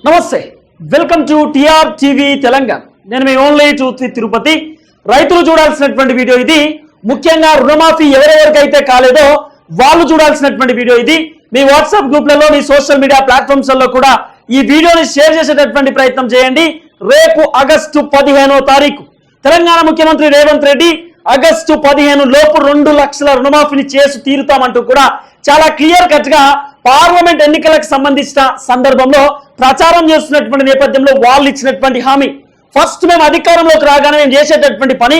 నమస్తే, welcome to TR TV Telangana. నేను మీ ఓన్లీ తిరుపతి. రైతులు చూడాల్సినటువంటి వీడియో ఇది. ముఖ్యంగా రుణమాఫీ ఎవరెవరికైతే కాలేదో వాళ్ళు చూడాల్సినటువంటి వీడియో ఇది. మీ వాట్సాప్ గ్రూప్లలో, మీ సోషల్ మీడియా ప్లాట్ఫామ్స్ లో కూడా ఈ వీడియోని షేర్ చేసేటటువంటి ప్రయత్నం చేయండి. రేపు ఆగస్టు 15వ తారీఖు తెలంగాణ ముఖ్యమంత్రి రేవంత్ రెడ్డి ఆగస్టు 15 లోపు 2 లక్షల రుణమాఫీని చేసి తీరుతామంటూ కూడా చాలా క్లియర్ కట్ గా పార్లమెంట్ ఎన్నికలకు సంబంధించిన సందర్భంలో ప్రచారం చేస్తున్నటువంటి నేపథ్యంలో వాళ్ళు ఇచ్చినటువంటి హామీ, ఫస్ట్ మేము అధికారంలోకి రాగానే మేము చేసేటటువంటి పని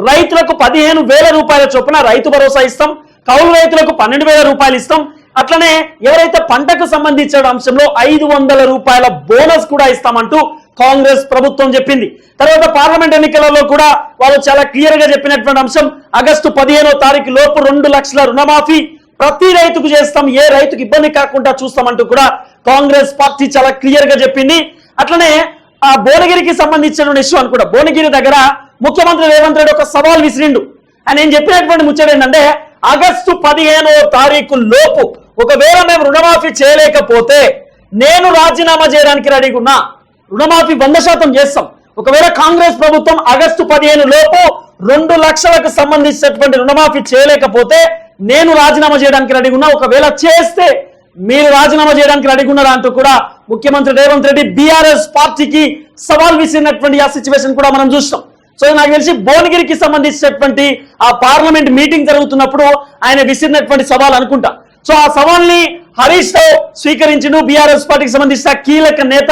రైతులకు 15,000 రూపాయల చొప్పున రైతు భరోసా ఇస్తాం, కౌలు రైతులకు 12,000 రూపాయలు ఇస్తాం, అట్లనే ఎవరైతే పంటకు సంబంధించిన అంశంలో 500 రూపాయల బోనస్ కూడా ఇస్తామంటూ కాంగ్రెస్ ప్రభుత్వం చెప్పింది. తర్వాత పార్లమెంట్ ఎన్నికలలో కూడా వాళ్ళు చాలా క్లియర్ గా చెప్పినటువంటి అంశం, ఆగస్టు 15వ తారీఖు లోపు 2 లక్షల రుణమాఫీ ప్రతి రైతుకు చేస్తాం, ఏ రైతుకు ఇబ్బంది కాకుండా చూస్తామంటూ కూడా కాంగ్రెస్ పార్టీ చాలా క్లియర్ గా చెప్పింది. అట్లనే ఆ భువనగిరికి సంబంధించిన ఇష్యూ అని కూడా, భువనగిరి దగ్గర ముఖ్యమంత్రి రేవంత్ రెడ్డి ఒక సవాల్ విసిరిండు. ఆయన ఏం చెప్పినటువంటి ముచ్చట ఏంటంటే, ఆగస్టు 15వ తారీఖు లోపు ఒకవేళ మేము రుణమాఫీ చేయలేకపోతే నేను రాజీనామా చేయడానికి రెడీగా ఉన్నా, రుణమాఫీ 100% చేస్తాం. ఒకవేళ కాంగ్రెస్ ప్రభుత్వం ఆగస్టు 15 లోపు 2 లక్షలకు సంబంధించినటువంటి రుణమాఫీ చేయలేకపోతే నేను రాజీనామా చేయడానికి రెడీగా ఉన్నా, ఒకవేళ చేస్తే మీరు రాజీనామా చేయడానికి రెడీగా ఉన్నారా అంటూ కూడా ముఖ్యమంత్రి రేవంత్ రెడ్డి బీఆర్ఎస్ పార్టీకి సవాల్ విసిరినటువంటి ఆ సిచ్యువేషన్ కూడా మనం చూస్తాం. సో నాకు తెలిసి భువనగిరికి సంబంధించినటువంటి ఆ పార్లమెంట్ మీటింగ్ జరుగుతున్నప్పుడు ఆయన విసిరినటువంటి సవాల్ అనుకుంటా. సో ఆ సవాల్ని హరీష్ రావు స్వీకరించిండు, బీఆర్ఎస్ పార్టీకి సంబంధించిన కీలక నేత.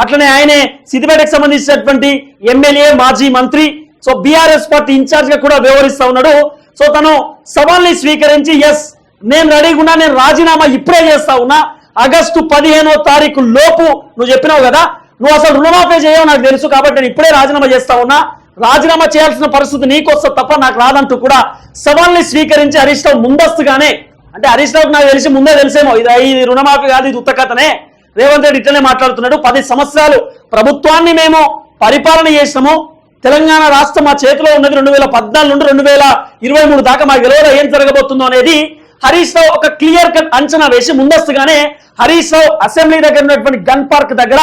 అట్లనే ఆయనే సిద్దిపేటకు సంబంధించినటువంటి ఎమ్మెల్యే, మాజీ మంత్రి, సో బీఆర్ఎస్ పార్టీ ఇన్ఛార్జ్ గా కూడా వ్యవహరిస్తా ఉన్నాడు. సో తను సవాల్ని స్వీకరించి ఎస్ నేను రెడీగా ఉన్నా, నేను రాజీనామా ఇప్పుడే చేస్తా ఉన్నా, ఆగస్టు 15వ తారీఖు లోపు నువ్వు చెప్పినావు కదా, నువ్వు అసలు రుణమాఫీ చేయవు నాకు తెలుసు, కాబట్టి నేను ఇప్పుడే రాజీనామా చేస్తా ఉన్నా, రాజీనామా చేయాల్సిన పరిస్థితి నీకొస్తా తప్ప నాకు రాదంటూ కూడా సవాల్ని స్వీకరించి హరీష్ రావు ముందస్తుగానే, అంటే హరీష్ రావుకి నాకు తెలిసి ముందే తెలిసేమో ఇది రుణమాఫీ కాదు, ఇది ఉత్తకథనే, రేవంత్ రెడ్డి ఇట్లనే మాట్లాడుతున్నాడు, 10 సంవత్సరాలు ప్రభుత్వాన్ని మేము పరిపాలన చేసినాము, తెలంగాణ రాష్ట్రం మా చేతిలో ఉన్నది 2014 నుండి 2023 దాకా మాకు తెలియదు ఏం జరగబోతుందో అనేది హరీష్ రావు ఒక క్లియర్ కట్ అంచనా వేసి ముందస్తుగానే హరీష్ రావు అసెంబ్లీ దగ్గర ఉన్నటువంటి గన్ పార్క్ దగ్గర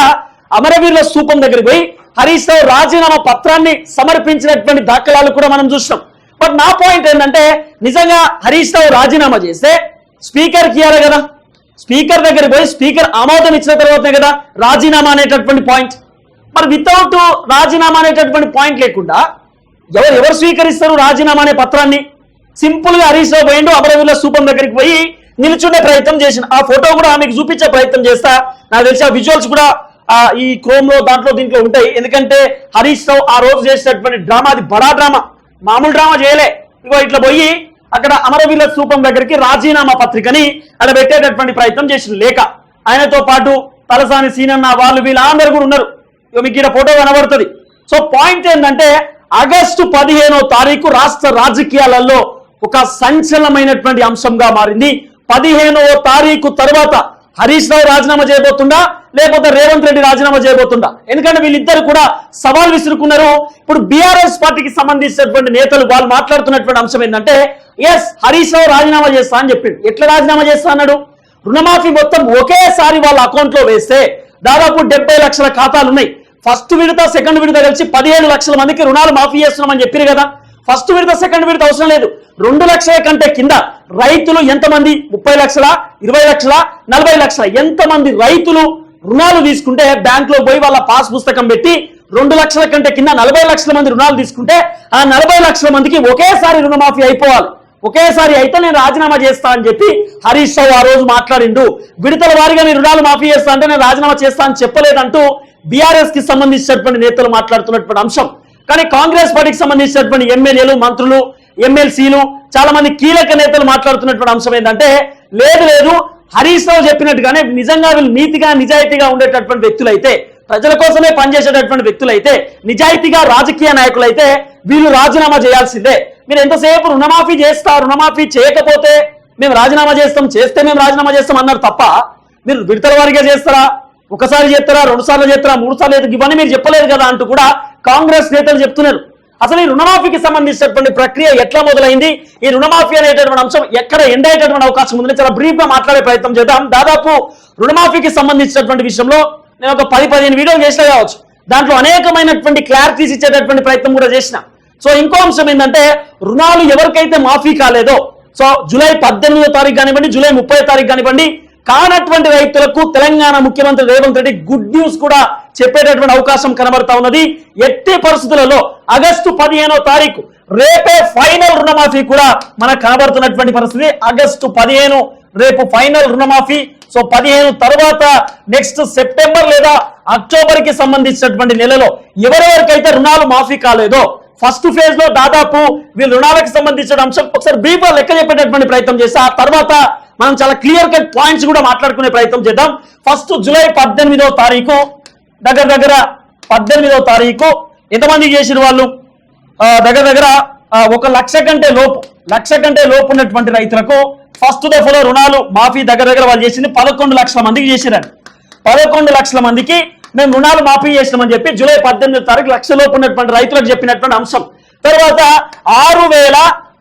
అమరవీరుల స్థూపం దగ్గరికి పోయి హరీష్ రావు రాజీనామా పత్రాన్ని సమర్పించినటువంటి దాఖలాలు కూడా మనం చూస్తాం. బట్ నా పాయింట్ ఏంటంటే, నిజంగా హరీష్ రావు రాజీనామా చేస్తే స్పీకర్కి ఇవ్వాలి కదా, స్పీకర్ దగ్గరికి పోయి స్పీకర్ ఆమోదం ఇచ్చిన తర్వాతనే కదా రాజీనామా అనేటటువంటి పాయింట్. మరి వితౌట్ రాజీనామా అనేటటువంటి పాయింట్ లేకుండా ఎవరు స్వీకరిస్తారు రాజీనామా అనే పత్రాన్ని? సింపుల్ గా హరీష్ రావు పోయిండు, అమరవీరుల స్థూపం దగ్గరికి పోయి నిల్చుండే ప్రయత్నం చేసిన ఆ ఫోటో కూడా మీకు చూపించే ప్రయత్నం చేస్తా. నాకు తెలిసి ఆ విజువల్స్ కూడా ఈ క్రోమ్ లో దీంట్లో ఉంటాయి. ఎందుకంటే హరీష్ రావు ఆ రోజు చేసినటువంటి డ్రామా అది బడా డ్రామా, మామూలు డ్రామా చేయలే. ఇగో ఇట్లా పోయి అక్కడ అమరవీరుల స్థూపం దగ్గరికి రాజీనామా పత్రికని అక్కడ పెట్టేటటువంటి ప్రయత్నం చేసిన లేక ఆయనతో పాటు తలసాని సీనన్న వాళ్ళు వీళ్ళందరూ కూడా ఉన్నారు. మీకు ఇక్కడ ఫోటో కనబడుతుంది. సో పాయింట్ ఏంటంటే, ఆగస్టు 15వ తారీఖు రాష్ట్ర రాజకీయాలలో ఒక సంచలనమైనటువంటి అంశంగా మారింది. 15వ తారీఖు తర్వాత హరీష్ రావు రాజీనామా చేయబోతుండా, లేకపోతే రేవంత్ రెడ్డి రాజీనామా చేయబోతుండా? ఎందుకంటే వీళ్ళిద్దరు కూడా సవాల్ విసురుకున్నారు. ఇప్పుడు బీఆర్ఎస్ పార్టీకి సంబంధించినటువంటి నేతలు వాళ్ళు మాట్లాడుతున్నటువంటి అంశం ఏంటంటే, ఎస్ హరీష్ రావు రాజీనామా చేస్తా అని చెప్పిండు. ఎట్లా రాజీనామా చేస్తా అన్నాడు? రుణమాఫీ మొత్తం ఒకేసారి వాళ్ళ అకౌంట్ లో వేస్తే దాదాపు 70 లక్షల ఖాతాలు ఉన్నాయి. ఫస్ట్ విడత సెకండ్ విడత కలిసి 17 లక్షల మందికి రుణాలు మాఫీ చేస్తున్నామని చెప్పారు కదా. ఫస్ట్ విడత సెకండ్ విడత అవసరం లేదు, 2 లక్షల కంటే కింద రైతులు ఎంతమంది, 30 లక్షల, 20 లక్షల, 40 లక్షల ఎంతమంది రైతులు రుణాలు తీసుకుంటే బ్యాంకులో పోయి వాళ్ళ పాస్ పుస్తకం పెట్టి 2 లక్షల కంటే కింద 40 లక్షల మంది రుణాలు తీసుకుంటే ఆ 40 లక్షల మందికి ఒకేసారి రుణమాఫీ అయిపోవాలి. ఒకేసారి అయితే నేను రాజీనామా చేస్తా అని చెప్పి హరీష్ రావు ఆ రోజు మాట్లాడిండు. విడతల వారిగా నేను రుణాలు మాఫీ చేస్తా అంటే నేను రాజీనామా చేస్తా అని చెప్పలేదంటూ బీఆర్ఎస్ కి సంబంధించినటువంటి నేతలు మాట్లాడుతున్నటువంటి అంశం. కానీ కాంగ్రెస్ పార్టీకి సంబంధించినటువంటి ఎమ్మెల్యేలు, మంత్రులు, ఎమ్మెల్సీలు, చాలా మంది కీలక నేతలు మాట్లాడుతున్నటువంటి అంశం ఏంటంటే, లేదు హరీష్ రావు చెప్పినట్టుగానే నిజంగా వీళ్ళు నీతిగా నిజాయితీగా ఉండేటటువంటి వ్యక్తులైతే, ప్రజల కోసమే పనిచేసేటటువంటి వ్యక్తులైతే, నిజాయితీగా రాజకీయ నాయకులైతే వీళ్ళు రాజీనామా చేయాల్సిందే. మీరు ఎంతసేపు రుణమాఫీ చేస్తా, రుణమాఫీ చేయకపోతే మేము రాజీనామా చేస్తాం, చేస్తే మేము రాజీనామా చేస్తాం అన్నారు తప్ప, మీరు విడతల వారిగా చేస్తారా, ఒకసారి చేస్తారా, 2 సార్లు చేస్తారా, 3 సార్లు చేస్తారా, ఇవన్నీ మీరు చెప్పలేదు కదా అంటూ కూడా కాంగ్రెస్ నేతలు చెప్తున్నారు. అసలు ఈ రుణమాఫీకి సంబంధించినటువంటి ప్రక్రియ ఎట్లా మొదలైంది, ఈ రుణమాఫీ అనేటటువంటి అంశం ఎక్కడ ఎండ్ అయ్యేటటువంటి అవకాశం ఉందని చాలా బ్రీఫ్ గా మాట్లాడే ప్రయత్నం చేద్దాం. దాదాపు రుణమాఫీకి సంబంధించినటువంటి విషయంలో నేను ఒక 10-15 వీడియోలు చేసినా కావచ్చు, దాంట్లో అనేకమైనటువంటి క్లారిటీస్ ఇచ్చేటటువంటి ప్రయత్నం కూడా చేసిన. సో ఇంకో అంశం ఏంటంటే రుణాలు ఎవరికైతే మాఫీ కాలేదో, సో జూలై 18వ తారీఖు కానివ్వండి, జూలై 30వ తారీఖు కానివ్వండి, కానటువంటి రైతులకు తెలంగాణ ముఖ్యమంత్రి రేవంత్ రెడ్డి గుడ్ న్యూస్ కూడా చెప్పేటటువంటి అవకాశం కనబడతా ఉన్నది. ఎట్టి పరిస్థితులలో ఆగస్టు 15వ తారీఖు రేపే ఫైనల్ రుణమాఫీ కూడా మనకు కనబడుతున్నటువంటి పరిస్థితి. ఆగస్టు 15 రేపు ఫైనల్ రుణమాఫీ. సో 15 తర్వాత నెక్స్ట్ సెప్టెంబర్ లేదా అక్టోబర్ కి సంబంధించినటువంటి నెలలో ఎవరెవరికైతే రుణాలు మాఫీ కాలేదో ఫస్ట్ ఫేజ్ లో దాదాపు వీళ్ళు రుణాలకు సంబంధించిన అంశం ఒకసారి బ్రీఫ్ గా లెక్క చెప్పేటటువంటి ప్రయత్నం చేసి ఆ తర్వాత మనం చాలా క్లియర్ కట్ పాయింట్స్ కూడా మాట్లాడుకునే ప్రయత్నం చేద్దాం. ఫస్ట్ జూలై 18వ తారీఖు దగ్గర 18వ తారీఖు ఎంతమంది చేసిన వాళ్ళు దగ్గర 1 లక్ష కంటే లోపు ఉన్నటువంటి రైతులకు ఫస్ట్ దఫలో రుణాలు మాఫీ దగ్గర వాళ్ళు చేసింది 11 లక్షల మందికి చేసిరండి. 11 లక్షల మందికి మేము రుణాలు మాఫీ చేసినామని చెప్పి జూలై 18వ తారీఖు లక్షలోపు ఉన్నటువంటి రైతులకు చెప్పినటువంటి అంశం. తర్వాత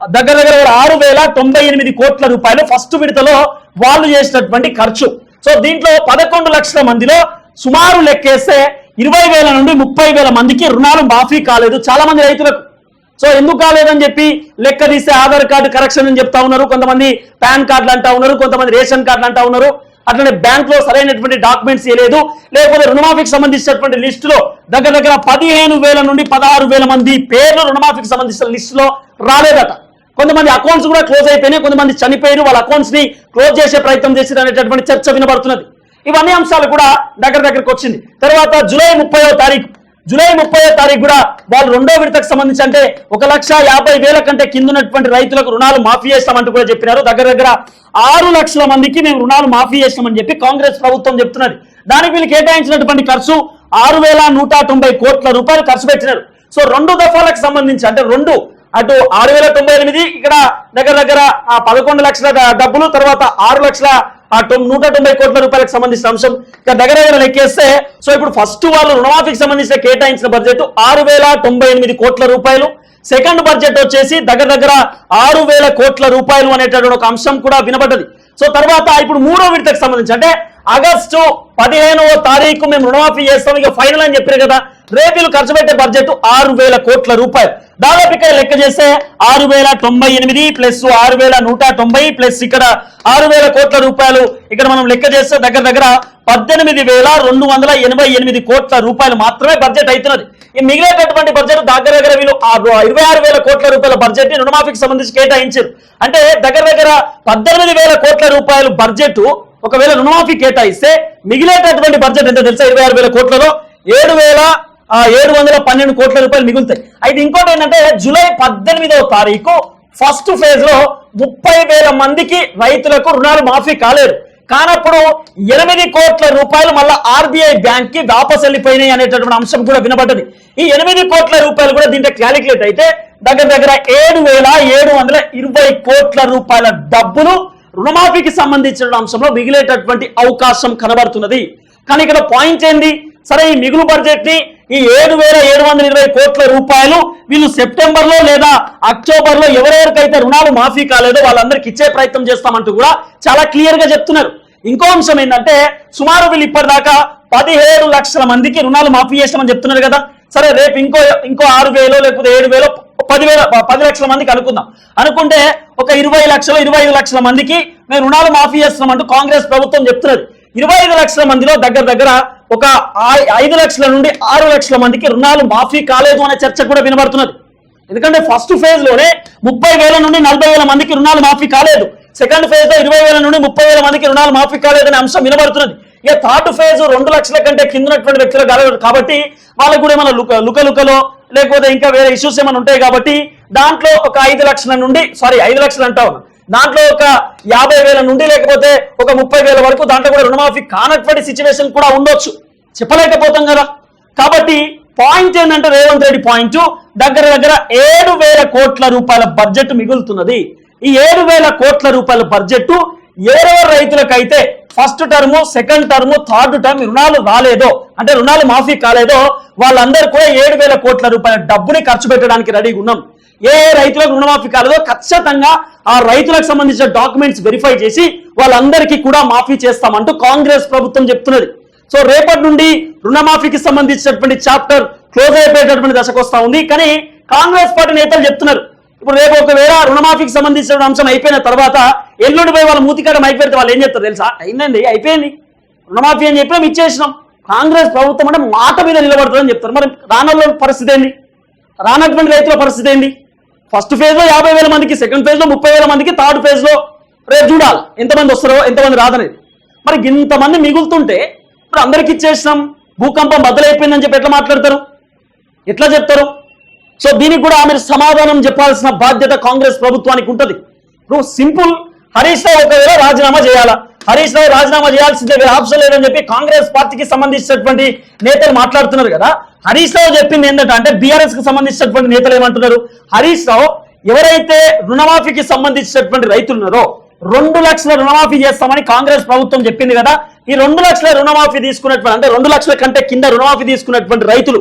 6,098 కోట్ల రూపాయలు ఫస్ట్ విడతలో వాళ్ళు చేసినటువంటి ఖర్చు. సో దీంట్లో 11 లక్షల మందిలో సుమారు లెక్కేస్తే 20,000 నుండి 30,000 మందికి రుణాలు మాఫీ కాలేదు చాలా మంది రైతులకు. సో ఎందుకు కాలేదని చెప్పి లెక్క తీస్తే ఆధార్ కార్డు కరెక్షన్ అని చెప్తా ఉన్నారు, కొంతమంది పాన్ కార్డులు అంటా ఉన్నారు, కొంతమంది రేషన్ కార్డులు అంటా ఉన్నారు, అట్లనే బ్యాంక్ లో సరైనటువంటి డాక్యుమెంట్స్ ఇవ్వలేదు, లేకపోతే రుణమాఫీకి సంబంధించినటువంటి లిస్టులో దగ్గర 15,000 నుండి 16,000 మంది పేర్లు రుణమాఫీకి సంబంధించిన లిస్టులో రాలేదట. కొంతమంది అకౌంట్స్ కూడా క్లోజ్ అయిపోయినాయి, కొంతమంది చనిపోయారు, వాళ్ళ అకౌంట్స్ ని క్లోజ్ చేసే ప్రయత్నం చేశారు అనేటటువంటి చర్చ వినబడుతున్నది. ఇవన్నీ అంశాలు కూడా దగ్గరకు వచ్చింది. తర్వాత జూలై 30వ తారీఖు కూడా వాళ్ళు రెండో విడతకు సంబంధించి అంటే 1,50,000 కంటే కింద ఉన్నటువంటి రైతులకు రుణాలు మాఫీ చేస్తామంటూ కూడా చెప్పినారు. దగ్గర 6 లక్షల మందికి మేము రుణాలు మాఫీ చేస్తామని చెప్పి కాంగ్రెస్ ప్రభుత్వం చెప్తున్నది. దానికి వీళ్ళు కేటాయించినటువంటి ఖర్చు 6,190 కోట్ల రూపాయలు ఖర్చు పెట్టినారు. సో 2 దఫాలకు సంబంధించి అంటే అటు 6,098 ఇక్కడ దగ్గర 11 లక్షల డబ్బులు, తర్వాత 6,190 కోట్ల రూపాయలకు సంబంధించిన అంశం ఇక దగ్గర లెక్కేస్తే సో ఇప్పుడు ఫస్ట్ వాళ్ళు రుణమాఫీకి సంబంధించిన కేటాయించిన బడ్జెట్ 6,098 కోట్ల రూపాయలు, సెకండ్ బడ్జెట్ వచ్చేసి దగ్గర 6,000 కోట్ల రూపాయలు అనేటటువంటి ఒక అంశం కూడా వినబడ్డది. సో తర్వాత ఇప్పుడు మూడో విడతకు సంబంధించి అంటే ఆగస్టు 15వ తారీఖు మేము రుణమాఫీ చేస్తాం ఇక ఫైనల్ అని చెప్పారు కదా, రేపు వీళ్ళు ఖర్చు పెట్టే బడ్జెట్ 6,000 కోట్ల రూపాయలు. దాదాపు ఇక్కడ లెక్క చేస్తే 6,098 ప్లస్ 6,190 ప్లస్ ఇక్కడ 6,000 కోట్ల రూపాయలు ఇక్కడ మనం లెక్క చేస్తే దగ్గర 18,288 కోట్ల రూపాయలు మాత్రమే బడ్జెట్ అవుతున్నది. ఈ మిగిలేటటువంటి బడ్జెట్ దగ్గర వీళ్ళు 26,000 కోట్ల రూపాయల బడ్జెట్ ని రుణమాఫీకి సంబంధించి కేటాయించారు. అంటే దగ్గర 18,000 కోట్ల రూపాయలు బడ్జెట్ ఒకవేళ రుణమాఫీ కేటాయిస్తే మిగిలేటటువంటి బడ్జెట్ ఎంత తెలుసా? 26,000 కోట్లలో 7,712 కోట్ల రూపాయలు మిగులుతాయి. అయితే ఇంకోటి ఏంటంటే జూలై 18వ తారీఖు ఫస్ట్ ఫేజ్ లో 30,000 మందికి రైతులకు రుణాలు మాఫీ కాలేదు. కానప్పుడు 8 కోట్ల రూపాయలు మళ్ళా ఆర్బీఐ బ్యాంక్ కి వాపస్ వెళ్ళిపోయినాయి అనేటటువంటి అంశం కూడా వినబడ్డది. ఈ 8 కోట్ల రూపాయలు కూడా దీంట్లో క్యాలిక్యులేట్ అయితే దగ్గర 7,720 కోట్ల రూపాయల డబ్బులు రుణమాఫీకి సంబంధించిన అంశంలో మిగిలేటటువంటి అవకాశం కనబడుతున్నది. కానీ ఇక్కడ పాయింట్ ఏంది? సరే ఈ మిగులు బడ్జెట్ ని ఈ 7,720 కోట్ల రూపాయలు వీళ్ళు సెప్టెంబర్ లో లేదా అక్టోబర్ లో ఎవరెవరికైతే రుణాలు మాఫీ కాలేదో వాళ్ళందరికీ ఇచ్చే ప్రయత్నం చేస్తామంటూ కూడా చాలా క్లియర్ గా చెప్తున్నారు. ఇంకో అంశం ఏంటంటే సుమారు వీళ్ళు ఇప్పటిదాకా 17 లక్షల మందికి రుణాలు మాఫీ చేస్తామని చెప్తున్నారు కదా. సరే రేపు ఇంకో 6,000 లేకపోతే 7,000 10 లక్షల మందికి అనుకుంటే ఒక 20 లక్షలు 25 లక్షల మందికి మేము రుణాలు మాఫీ చేస్తున్నామంటూ కాంగ్రెస్ ప్రభుత్వం చెప్తున్నది. 25 లక్షల మందిలో దగ్గర ఒక 5 లక్షల నుండి 6 లక్షల మందికి రుణాలు మాఫీ కాలేదు అనే చర్చ కూడా వినబడుతున్నది. ఎందుకంటే ఫస్ట్ ఫేజ్ లోనే 30,000 నుండి 40,000 మందికి రుణాలు మాఫీ కాలేదు, సెకండ్ ఫేజ్ లో 20,000 నుండి 30,000 మందికి రుణాలు మాఫీ కాలేదనే అంశం వినబడుతున్నది. ఇక థర్డ్ ఫేజ్ 2 లక్షల కంటే కింద ఉన్నటువంటి వ్యక్తులు కాలేదు కాబట్టి వాళ్ళకు కూడా ఏమైనా లుకలో లేకపోతే ఇంకా వేరే ఇష్యూస్ ఏమైనా ఉంటాయి కాబట్టి దాంట్లో ఒక 5 లక్షల నుండి 5 లక్షలు అంటా ఉన్నా, దాంట్లో ఒక 50,000 నుండి లేకపోతే ఒక 30,000 వరకు దాంట్లో కూడా రుణమాఫీ కానటువంటి సిచ్యువేషన్ కూడా ఉండొచ్చు, చెప్పలేకపోతాం కదా. కాబట్టి పాయింట్ ఏంటంటే రేవంత్ రెడ్డి పాయింట్ దగ్గర 7,000 కోట్ల రూపాయల బడ్జెట్ మిగులుతున్నది. ఈ 7,000 కోట్ల రూపాయల బడ్జెట్ ఎవరెవరు రైతులకైతే first term, second term, third term రుణాలు రాలేదో అంటే రుణాలు మాఫీ కాలేదో వాళ్ళందరూ కూడా 7,000 కోట్ల రూపాయల డబ్బుని ఖర్చు పెట్టడానికి రెడీగా ఉన్నాం. ఏ రైతులకు రుణమాఫీ కాలేదో ఖచ్చితంగా ఆ రైతులకు సంబంధించిన డాక్యుమెంట్స్ వెరిఫై చేసి వాళ్ళందరికీ కూడా మాఫీ చేస్తామంటూ కాంగ్రెస్ ప్రభుత్వం చెప్తున్నది. సో రేపటి నుండి రుణమాఫీకి సంబంధించినటువంటి చాప్టర్ క్లోజ్ అయిపోయేటటువంటి దశకు వస్తా ఉంది. కానీ కాంగ్రెస్ పార్టీ నేతలు చెప్తున్నారు, ఇప్పుడు రేపు ఒకవేళ రుణమాఫీకి సంబంధించిన అంశం అయిపోయిన తర్వాత ఎల్లుండి పోయి వాళ్ళ మూతికాడ మైక్ పెడితే వాళ్ళు ఏం చెప్తారు తెలుసా? అయిందండి, అయిపోయింది రుణమాఫీ అని చెప్పి ఇచ్చేసినాం. కాంగ్రెస్ ప్రభుత్వం అంటే మాట మీద నిలబడుతుందని చెప్తారు. మరి రానున్న పరిస్థితి ఏంది? రానటువంటి రైతుల పరిస్థితి ఏంది? ఫస్ట్ ఫేజ్ లో 50,000 మందికి, సెకండ్ ఫేజ్ లో 30,000 మందికి, థర్డ్ ఫేజ్ లో రేపు చూడాలి ఎంతమంది వస్తారో ఎంతమంది రాదనేది. మరి ఇంతమంది మిగులుతుంటే ఇప్పుడు అందరికి ఇచ్చేసినాం, భూకంపం బద్దలైపోయిందని చెప్పి ఎట్లా మాట్లాడతారు, ఎట్లా చెప్తారు? సో దీనికి కూడా మీరు సమాధానం చెప్పాల్సిన బాధ్యత కాంగ్రెస్ ప్రభుత్వానికి ఉంటుంది. ఇప్పుడు సింపుల్, హరీష్ రావు ఒకవేళ రాజీనామా చేయాలా? హరీష్ రావు రాజీనామా చేయాల్సిందే, వేరే ఆప్షన్ లేదని చెప్పి కాంగ్రెస్ పార్టీకి సంబంధించినటువంటి నేతలు మాట్లాడుతున్నారు కదా. హరీష్ రావు చెప్పింది ఏంటంటే బీఆర్ఎస్ కి సంబంధించినటువంటి నేతలు ఏమంటున్నారు? హరీష్ రావు ఎవరైతే రుణమాఫీకి సంబంధించినటువంటి రైతులు ఉన్నారో 2 లక్షల రుణమాఫీ చేస్తామని కాంగ్రెస్ ప్రభుత్వం చెప్పింది కదా. ఈ 2 లక్షల రుణమాఫీ తీసుకున్నటువంటి, అంటే 2 లక్షల కంటే కింద రుణమాఫీ తీసుకున్నటువంటి రైతులు,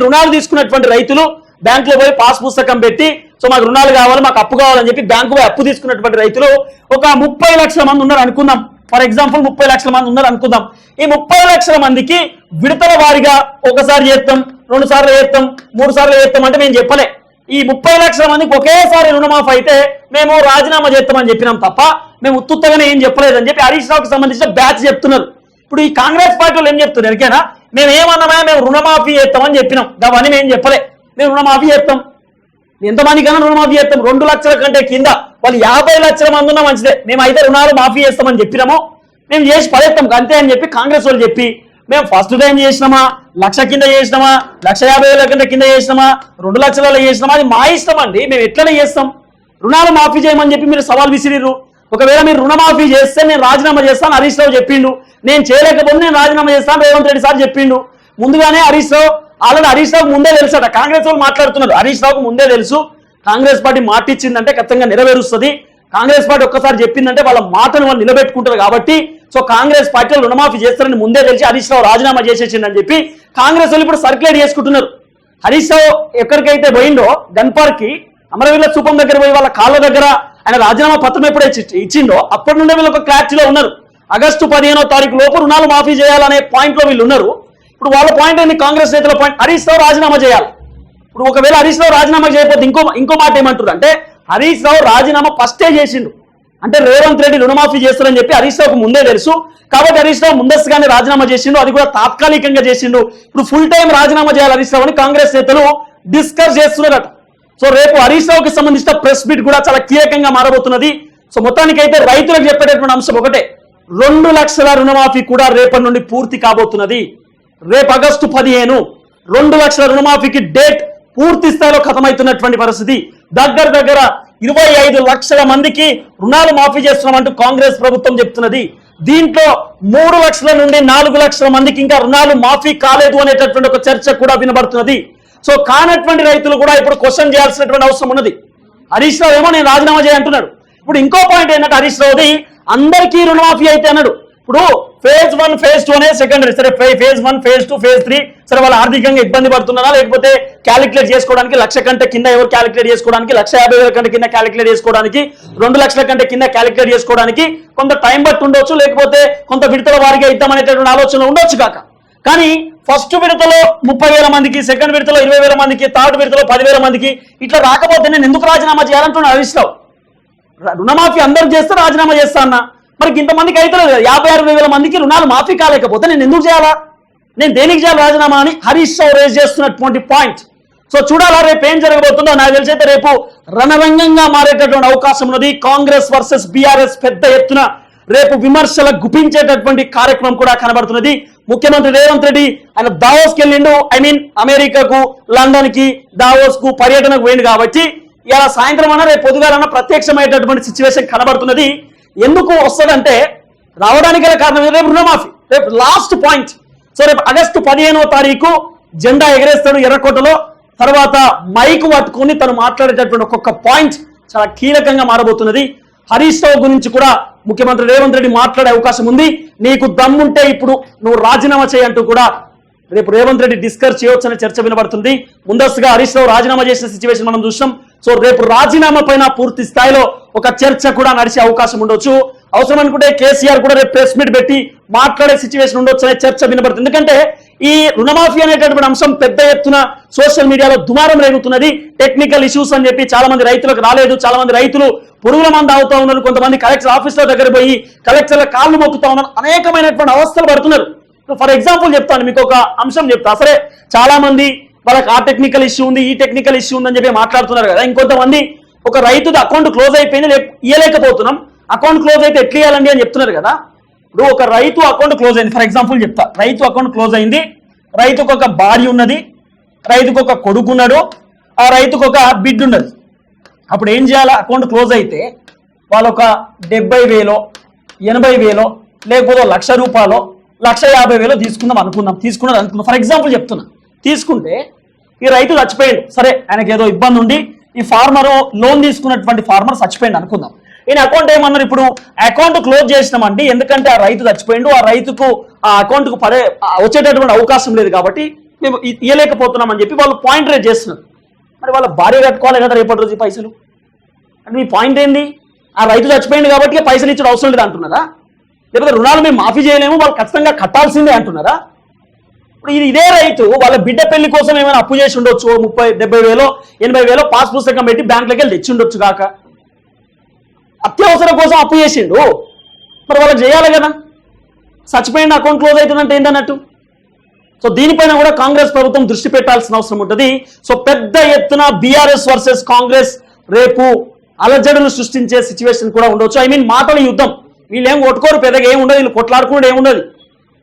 రుణాలు తీసుకున్నటువంటి రైతులు బ్యాంకులో పోయి పాస్ పుస్తకం పెట్టి, సో మాకు రుణాలు కావాలి, మాకు అప్పు కావాలని చెప్పి బ్యాంకు పోయి అప్పు తీసుకున్నటువంటి రైతులు ఒక 30 లక్షల మంది ఉన్నారు అనుకుందాం. ఫర్ ఎగ్జాంపుల్ 30 లక్షల మంది ఉన్నారు అనుకుందాం. ఈ 30 లక్షల మందికి విడతల వారిగా ఒకసారి చేస్తాం, 2 సార్లు చేస్తాం, 3 సార్లు చేస్తాం అంటే మేము చెప్పలే. ఈ 30 లక్షల మందికి ఒకేసారి రుణమాఫీ అయితే మేము రాజీనామా చేస్తామని చెప్పినాం తప్ప మేము ఉత్తుత్తగానే ఏం చెప్పలేదని చెప్పి హరీష్ రావుకి సంబంధించిన బ్యాచ్ చెప్తున్నారు. ఇప్పుడు ఈ కాంగ్రెస్ పార్టీ వాళ్ళు ఏం చెప్తున్నారు ఎరికేనా? మేము ఏమన్నామా, మేము రుణమాఫీ చేస్తామని చెప్పినాం, అవన్నీ మేము చెప్పలే. మేము రుణమాఫీ చేస్తాం, ఎంతమందికైనా రుణమాఫీ చేస్తాం. 2 లక్షల కంటే కింద వాళ్ళు 50 లక్షల మంది ఉన్నా మంచిదే, మేము అయితే రుణాలు మాఫీ చేస్తామని చెప్పినామో మేము చేసి పడేస్తాం అంతే అని చెప్పి కాంగ్రెస్ వాళ్ళు చెప్పి, మేము ఫస్ట్ టైం చేసినామా, 1,00,000 కింద చేసినామా, 1,50,000 కంటే కింద చేసినామా, 2 లక్షలలో చేసినామా, అది మా ఇష్టం అండి, మేము ఎట్లనే చేస్తాం. రుణాలు మాఫీ చేయమని చెప్పి మీరు సవాల్ విసిరిర్రు. ఒకవేళ మీరు రుణమాఫీ చేస్తే నేను రాజీనామా చేస్తాను హరీష్ రావు చెప్పిండు, నేను చేయలేకపోతే నేను రాజీనామా చేస్తాను రేవంత్ రెడ్డి సార్ చెప్పిండు. ముందుగానే హరీష్ రావు, ఆల్రెడీ హరీష్ రావుకు ముందే తెలుసట, కాంగ్రెస్ వాళ్ళు మాట్లాడుతున్నారు, హరీష్ రావుకు ముందే తెలుసు కాంగ్రెస్ పార్టీ మాట ఇచ్చిందంటే ఖచ్చితంగా నెరవేరుస్తుంది, కాంగ్రెస్ పార్టీ ఒక్కసారి చెప్పిందంటే వాళ్ళ మాటను వాళ్ళు నిలబెట్టుకుంటారు కాబట్టి సో కాంగ్రెస్ పార్టీలో రుణమాఫీ చేస్తారని ముందే తెలిసి హరీష్ రావు రాజీనామా చేసేసిందని చెప్పి కాంగ్రెస్ వాళ్ళు ఇప్పుడు సర్క్యులేట్ చేసుకుంటున్నారు. హరీష్ రావు ఎక్కడికైతే పోయిండో గన్పార్కి అమరవీరుల స్థూపం దగ్గర పోయి వాళ్ళ కాళ్ళ దగ్గర ఆయన రాజీనామా పత్రం ఎప్పుడు ఇచ్చిండో అప్పటి నుండే వీళ్ళు ఒక క్లారిటీలో ఉన్నారు. ఆగస్టు 15వ తారీఖు లోపు రుణాలు మాఫీ చేయాలనే పాయింట్ లో వీళ్ళు ఉన్నారు. ఇప్పుడు వాళ్ళ పాయింట్ ఏంటి? కాంగ్రెస్ నేతల పాయింట్ హరీష్ రావు రాజీనామా చేయాలి. ఇప్పుడు ఒకవేళ హరీష్ రావు రాజీనామా చేయకపోతే ఇంకో మాట ఏమంటారు అంటే హరీష్ రావు రాజీనామా ఫస్టే చేసిండు అంటే రేవంత్ రెడ్డి రుణమాఫీ చేస్తారని చెప్పి హరీష్ రావుకు ముందే తెలుసు కాబట్టి హరీష్ రావు ముందస్తుగానే రాజీనామా చేసిండు, అది కూడా తాత్కాలికంగా చేసిండు. ఇప్పుడు ఫుల్ టైం రాజీనామా చేయాలి హరీష్ రావు అని కాంగ్రెస్ నేతలు డిస్కస్ చేస్తున్నారట. సో రేపు హరీష్ రావుకి సంబంధించిన ప్రెస్ మీట్ కూడా చాలా కీలకంగా మారబోతున్నది. సో మొత్తానికైతే రైతులకు చెప్పేటటువంటి అంశం ఒకటే, 2 లక్షల రుణమాఫీ కూడా రేపటి నుండి పూర్తి కాబోతున్నది. రేపు ఆగస్టు 15 2 లక్షల రుణమాఫీకి డేట్ పూర్తి స్థాయిలో ఖతమవుతున్నటువంటి పరిస్థితి. దగ్గర 25 లక్షల మందికి రుణాలు మాఫీ చేస్తున్నామంటూ కాంగ్రెస్ ప్రభుత్వం చెప్తున్నది. దీంట్లో 3 లక్షల నుండి 4 లక్షల మందికి ఇంకా రుణాలు మాఫీ కాలేదు అనేటటువంటి ఒక చర్చ కూడా వినబడుతున్నది. సో కానటువంటి రైతులు కూడా ఇప్పుడు క్వశ్చన్ చేయాల్సినటువంటి అవసరం ఉన్నది. హరీష్ రావు ఏమో నేను రాజీనామా చేయంటున్నాడు. ఇప్పుడు ఇంకో పాయింట్ ఏంటంటే హరీష్ రావుది అందరికీ రుణమాఫీ అయితే అన్నాడు. ఇప్పుడు ఫేజ్ 1 ఫేజ్ 2 అనేది సెకండరీ, సరే ఫేజ్ 1 ఫేజ్ 2 ఫేజ్ 3 సరే వాళ్ళు ఆర్థికంగా ఇబ్బంది పడుతున్నారా లేకపోతే క్యాలిక్యులేట్ చేసుకోవడానికి 1,00,000 కంటే కింద ఎవరు క్యాలిక్యులేట్ చేసుకోవడానికి 1,50,000 కంటే కింద క్యాలిక్యులేట్ చేసుకోవడానికి 2 లక్షల కంటే కింద క్యాలిక్యులేట్ చేసుకోవడానికి కొంత టైం బట్టి ఉండొచ్చు, లేకపోతే కొంత విడతల వారిగా ఇద్దామనేటటువంటి ఆలోచన ఉండొచ్చు కాక. కానీ ఫస్ట్ విడతలో 30,000 మందికి, సెకండ్ విడతలో 20,000 మందికి, థర్డ్ విడతలో 10,000 మందికి ఇట్లా రాకపోతే నేను ఎందుకు రాజీనామా చేయాలంటున్నా హరీష్ రావు. రుణమాఫీ అందరికి చేస్తే రాజీనామా చేస్తా అన్నా, మరి ఇంతమందికి అయితే 50,000-60,000 మందికి రుణాలు మాఫీ కాలేకపోతే నేను ఎందుకు చేయాలా, నేను దేనికి చేయాలి రాజీనామా అని హరీష్ రావు రేజ్ చేస్తున్నటువంటి పాయింట్. సో చూడాలా రేపు ఏం జరగబోతుందో. నాకు తెలిసి అయితే రేపు రణరంగంగా మారేటటువంటి అవకాశం ఉన్నది. కాంగ్రెస్ వర్సెస్ బీఆర్ఎస్ పెద్ద ఎత్తున రేపు విమర్శల గుపించేటటువంటి కార్యక్రమం కూడా కనబడుతున్నది. ముఖ్యమంత్రి రేవంత్ రెడ్డి ఆయన దావోస్కి వెళ్ళిండు, అమెరికాకు, లండన్ కి, దావోస్ కు పర్యటనకు పోయిండు కాబట్టి ఇలా సాయంత్రం అన్న రేపు పొద్దుగాలన్న ప్రత్యక్షమైనటువంటి సిచ్యువేషన్ కనబడుతున్నది. ఎందుకు వస్తుందంటే రావడానికి గల కారణం రేపు రుణమాఫీ, రేపు లాస్ట్ పాయింట్. సో రేపు ఆగస్టు 15వ తారీఖు జెండా ఎగరేస్తాడు ఎర్రకోటలో. తర్వాత మైక్ పట్టుకుని తను మాట్లాడేటటువంటి ఒక్కొక్క పాయింట్ చాలా కీలకంగా మారబోతున్నది. హరీష్ రావు గురించి కూడా ముఖ్యమంత్రి రేవంత్ రెడ్డి మాట్లాడే అవకాశం ఉంది. నీకు దమ్ముంటే ఇప్పుడు నువ్వు రాజీనామా చేయంటూ కూడా రేపు రేవంత్ రెడ్డి డిస్కస్ చేయొచ్చు అనే చర్చ వినబడుతుంది. ముందస్తుగా హరీష్ రావు రాజీనామా చేసిన సిచ్యువేషన్ మనం చూసాం. సో రేపు రాజీనామా పైన పూర్తి స్థాయిలో ఒక చర్చ కూడా నడిచే అవకాశం ఉండొచ్చు. అవసరం అనుకుంటే కేసీఆర్ కూడా రేపు ప్రెస్ మీట్ పెట్టి మాట్లాడే సిచ్యువేషన్ ఉండొచ్చు అనే చర్చ వినబడుతుంది. ఎందుకంటే ఈ రుణమాఫీ అనేటటువంటి అంశం పెద్ద ఎత్తున సోషల్ మీడియాలో దుమారం రేగుతున్నది. టెక్నికల్ ఇష్యూస్ అని చెప్పి చాలా మంది రైతులకు రాలేదు, చాలా మంది రైతులు పురుగుల మంది అవుతా ఉన్నారు, కొంతమంది కలెక్టర్ ఆఫీసుల దగ్గర పోయి కలెక్టర్ల కాళ్ళు మొక్కుతా ఉన్నారు, అనేకమైనటువంటి అవస్థలు పడుతున్నారు. ఫర్ ఎగ్జాంపుల్ చెప్తాను, మీకు ఒక అంశం చెప్తా. సరే, చాలా మంది వాళ్ళకి ఆ టెక్నికల్ ఇష్యూ ఉంది, ఈ టెక్నికల్ ఇష్యూ ఉందని చెప్పి మాట్లాడుతున్నారు కదా. ఇంకొంతమంది ఒక రైతుది అకౌంట్ క్లోజ్ అయిపోయింది, ఇయ్యలేకపోతున్నాం, అకౌంట్ క్లోజ్ అయితే ఎట్లా ఇవ్వాలండి అని చెప్తున్నారు కదా. ఇప్పుడు ఒక రైతు అకౌంట్ క్లోజ్ అయింది, ఫర్ ఎగ్జాంపుల్ చెప్తా. రైతు అకౌంట్ క్లోజ్ అయింది, రైతుకు ఒక భార్య ఉన్నది, రైతుకు ఒక కొడుకు ఉన్నాడు, ఆ రైతుకు ఒక బిడ్డ ఉన్నది. అప్పుడు ఏం చేయాలా? అకౌంట్ క్లోజ్ అయితే వాళ్ళు ఒక 70,000 80,000 లేకపోతే ₹1,00,000 1,50,000 తీసుకున్నారు. ఫర్ ఎగ్జాంపుల్ చెప్తున్నా. తీసుకుంటే ఈ రైతు చచ్చిపోయాడు, సరే ఆయనకి ఏదో ఇబ్బంది ఉండి ఈ ఫార్మర్ లోన్ తీసుకున్నటువంటి ఫార్మర్ చచ్చిపోయింది అనుకుందాం. ఈయన అకౌంట్ ఏమన్నారు, ఇప్పుడు అకౌంట్ క్లోజ్ చేసినామండి, ఎందుకంటే ఆ రైతు చచ్చిపోయిండు, ఆ రైతుకు ఆ అకౌంట్కు వచ్చేటటువంటి అవకాశం లేదు కాబట్టి మేము ఇయ్యలేకపోతున్నాం అని చెప్పి వాళ్ళు పాయింట్ రేట్ చేస్తున్నారు. మరి వాళ్ళ భార్య కట్టుకోవాలి కదా రేపటి రోజు పైసలు. అంటే మీ పాయింట్ ఏంది? ఆ రైతు చచ్చిపోయింది కాబట్టి పైసలు ఇచ్చడం అవసరం లేదు అంటున్నారా? లేకపోతే రుణాలు మేము మాఫీ చేయలేము, వాళ్ళు ఖచ్చితంగా కట్టాల్సిందే అంటున్నారా? ఇప్పుడు ఇదే రైతు వాళ్ళ బిడ్డ పెళ్లి కోసం ఏమైనా అప్పు చేసి ఉండొచ్చు, 30,000 70,000 80,000 పాస్ పుస్తకం పెట్టి బ్యాంకులకి వెళ్ళి తెచ్చి ఉండొచ్చు కాక, అత్యవసరం కోసం అప్పు చేసిండు, మరి వాళ్ళకి చేయాలి కదా. చచ్చిపోయిన అకౌంట్ క్లోజ్ అవుతుందంటే ఏంటన్నట్టు. సో దీనిపైన కూడా కాంగ్రెస్ ప్రభుత్వం దృష్టి పెట్టాల్సిన అవసరం ఉంటుంది. సో పెద్ద ఎత్తున బీఆర్ఎస్ వర్సెస్ కాంగ్రెస్ రేపు అలజడులు సృష్టించే సిచ్యువేషన్ కూడా ఉండొచ్చు. మాటల యుద్ధం. వీళ్ళు ఏం కొట్టుకోరు, పెద్దగా ఏం ఉండదు, వీళ్ళు కొట్లాడుకుంటే ఏముండదు,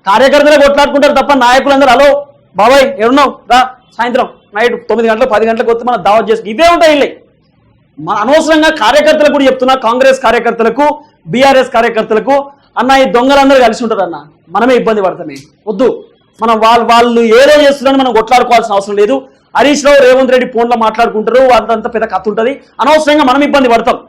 కార్యకర్తలే కొట్లాడుకుంటారు తప్ప నాయకులందరూ హలో బాబాయ్ ఎవరున్నావు రా, సాయంత్రం నైట్ 9 గంటలకు 10 గంటలకు వస్తే మనం దావత్ చేసి ఇవే ఉంటాయి. వీళ్ళే మన అనవసరంగా కార్యకర్తలకు కూడా చెప్తున్నా, కాంగ్రెస్ కార్యకర్తలకు బీఆర్ఎస్ కార్యకర్తలకు, అన్న ఈ దొంగలందరూ కలిసి ఉంటారు అన్న, మనమే ఇబ్బంది పడతామే, వద్దు. మనం వాళ్ళు ఏదో చేస్తున్నారని మనం కొట్లాడుకోవాల్సిన అవసరం లేదు. హరీష్ రావు రేవంత్ రెడ్డి ఫోన్లో మాట్లాడుకుంటారు, అంతంత పెద్ద కథ ఉంటుంది, అనవసరంగా మనం ఇబ్బంది పడతాం.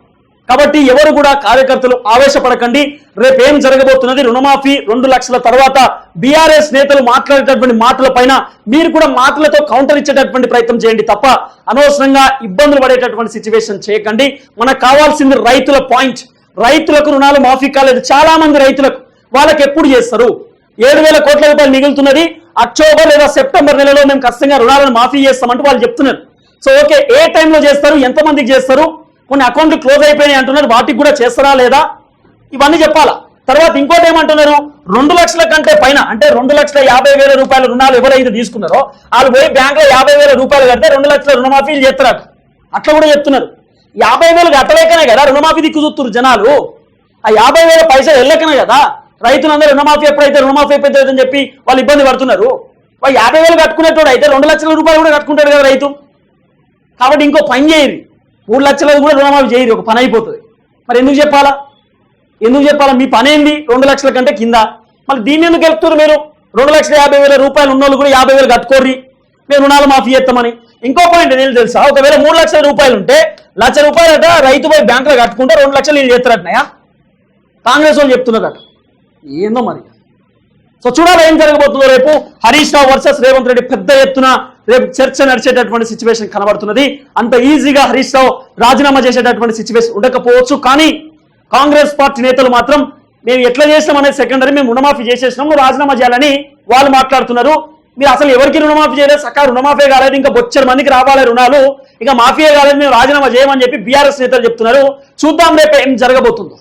కాబట్టి ఎవరు కూడా కార్యకర్తలు ఆవేశపడకండి. రేపు ఏం జరగబోతున్నది, రుణమాఫీ 2 లక్షల తర్వాత బీఆర్ఎస్ నేతలు మాట్లాడేటటువంటి మాటల పైన మీరు కూడా మాటలతో కౌంటర్ ఇచ్చేటటువంటి ప్రయత్నం చేయండి తప్ప అనవసరంగా ఇబ్బందులు పడేటటువంటి సిచ్యువేషన్ చేయకండి. మనకు కావాల్సింది రైతుల పాయింట్. రైతులకు రుణాలు మాఫీ కాలేదు, చాలా మంది రైతులకు. వాళ్ళకి ఎప్పుడు చేస్తారు? 7,000 కోట్ల రూపాయలు మిగులుతున్నది, అక్టోబర్ లేదా సెప్టెంబర్ నెలలో మేము ఖచ్చితంగా రుణాలను మాఫీ చేస్తామంటూ వాళ్ళు చెప్తున్నారు. సో ఓకే, ఏ టైంలో చేస్తారు, ఎంతమందికి చేస్తారు, కొన్ని అకౌంట్లు క్లోజ్ అయిపోయినాయి అంటున్నారు, వాటికి కూడా చేస్తారా లేదా, ఇవన్నీ చెప్పాలా. తర్వాత ఇంకోటి ఏమంటున్నారు, 2 లక్షల కంటే పైన అంటే 2,50,000 రూపాయల రుణాలు ఎవరైతే తీసుకున్నారో వాళ్ళు పోయి బ్యాంకులో 50,000 రూపాయలు కడితే 2 లక్షల రుణమాఫీలు చేస్తారు. అట్లా కూడా చెప్తున్నారు. 50,000 కట్టలేకనే కదా రుణమాఫీ దిక్కు చూస్తున్నారు జనాలు. ఆ 50,000 పైసలు వెళ్ళకనే కదా రైతులందరూ రుణమాఫీ ఎప్పుడైతే రుణమాఫీ అయిపోతుందని చెప్పి వాళ్ళు ఇబ్బంది పడుతున్నారు. వాళ్ళు 50,000 కట్టుకునేటోడు అయితే 2 లక్షల రూపాయలు కూడా కట్టుకుంటాడు కదా రైతు. కాబట్టి ఇంకో పని చేయరు, 3 లక్షలది కూడా రుణమాఫీ చేయరు, ఒక పని అయిపోతుంది. మరి ఎందుకు చెప్పాలా? మీ పని ఏంది? 2 లక్షల కంటే కింద. మళ్ళీ దీన్ని ఎందుకు వెళ్తున్నారు మీరు? 2,50,000 రూపాయలు ఉన్నోళ్ళు కూడా 50,000 కట్టుకోర్రి, మేము రుణాలు మాఫీ చేస్తామని. ఇంకో పాయింట్ నేను తెలుసా, ఒకవేళ 3 లక్షల రూపాయలు ఉంటే 1,00,000 రూపాయలట రైతు పోయి బ్యాంకులో కట్టుకుంటే 2 లక్షలు నేను చేస్తారటనయా కాంగ్రెస్ వాళ్ళు చెప్తున్నారట. ఏందో మరి. సో చూడాలి ఏం జరగబోతుందో. రేపు హరీష్ రావు వర్సెస్ రేవంత్ రెడ్డి పెద్ద ఎత్తున రేపు చర్చ నడిచేటటువంటి సిచ్యువేషన్ కనబడుతున్నది. అంత ఈజీగా హరీష్ రావు రాజీనామా చేసేటటువంటి సిచ్యువేషన్ ఉండకపోవచ్చు. కానీ కాంగ్రెస్ పార్టీ నేతలు మాత్రం మేము ఎట్లా చేసినాం అనేది సెకండరీ, మేము రుణమాఫీ చేసేసినాం, రాజీనామా చేయాలని వాళ్ళు మాట్లాడుతున్నారు. మీరు అసలు ఎవరికి రుణమాఫీ చేయలేదు, సకా రుణమాఫీ కాలేదు, ఇంకా బొచ్చరు మందికి రావాలి రుణాలు, ఇంకా మాఫీ కాలేదు, మేము రాజీనామా చేయమని చెప్పి బీఆర్ఎస్ నేతలు చెప్తున్నారు. చూద్దాం రేపు ఏం జరగబోతుందో.